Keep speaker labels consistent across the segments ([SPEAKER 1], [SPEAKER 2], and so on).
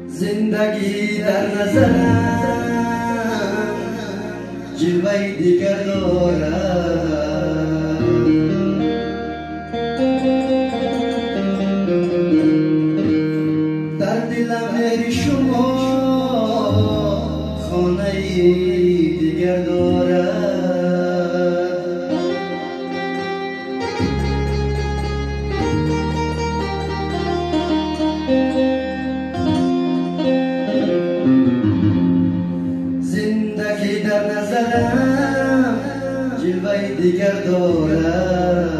[SPEAKER 1] زندگی در نظرم جلوه‌ای دیگر دارد، در دلم مهر شما خانه‌ای دیگر دارد. زندگی در نظرم جلوه‌ای دیگر دارد،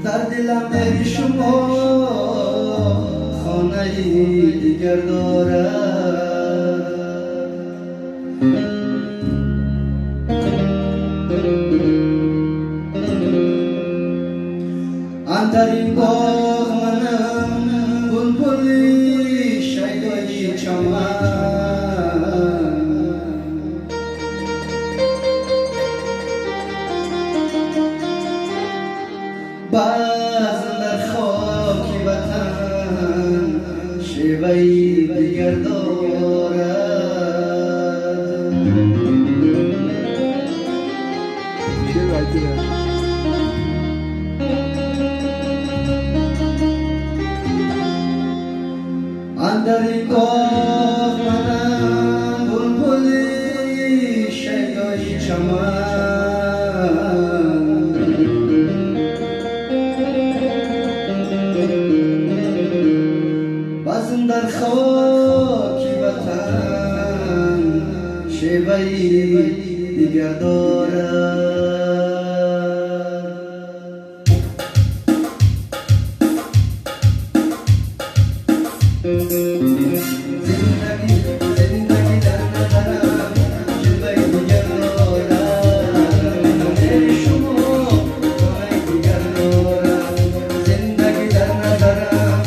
[SPEAKER 1] در دلم مهر شما خانه‌ای دیگر دارد. اندر این باغ منم بلبلی شیدای چمن، بعض در خاک وطن شیوه‌ای دیگر دارد. اندر این باغ منم بلبلی شیدای چمن، بازم در خاک وطن شیوه‌ای دیگر دارد. زندگی در نظرم جلوه‌ای دیگر دارد، مهر شما خانه‌ای دیگر دارد. زندگی در نظرم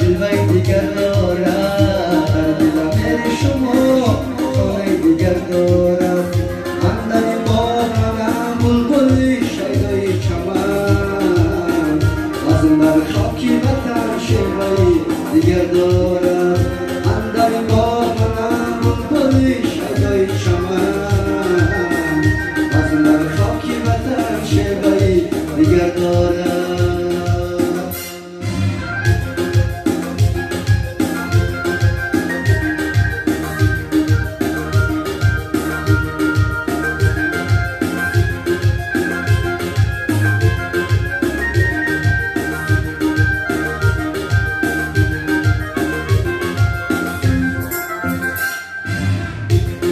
[SPEAKER 1] جلوه‌ای دیگر دارد، در دلم مهر شما خانه‌ای دیگر دارد. اندر این باغ منم بلبلی شیدای چمن، بازم در خاک وطن شیوه‌ای دیگر دارد. اندر این باغ منم بلبلی شیدای چمن، بازم در خاک وطن شیوه‌ای دیگر دارد.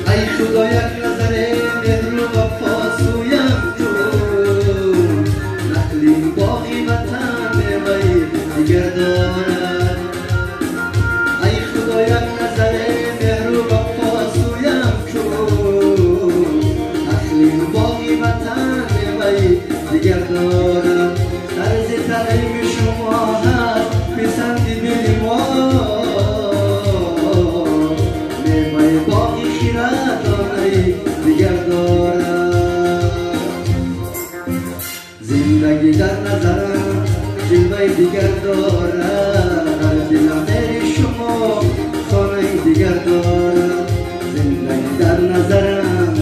[SPEAKER 1] ای خدا یک نظر مهر و وفا سویم کن، نخل این باغی وطن میوه‌ای دیگر دارد. ای خدا یک نظر مهر و وفا سویم کن، نخل این باغی وطن میوه‌ای دیگر دارد. طرز تعلیم شما هست پسند دل ما، میوه باغی خیراتانه‌ای دیگر دارد. زندگی در نظرم جلوه‌ای دیگر دارد، در دلم مهر شما خانه‌ای دیگر دارد. زندگی در نظرم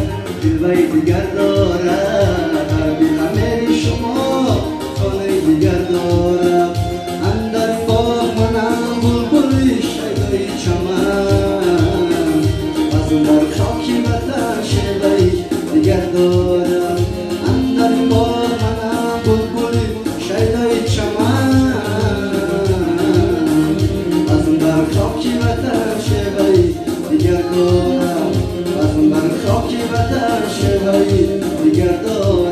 [SPEAKER 1] جلوه‌ای دیگر دارد، در دلم مهر شما خانه‌ای دیگر دارد. اندر باغ منم بلبلی شیدای چمن، بازم در خاک وطن شیوه‌ای دیگر دارد. اندر باغ منم بلبلی شیدای چمن، بازم در خاک وطن شیوه‌ای دیگر دارد. بازم در خاک وطن شیوه‌ای دیگر دارد.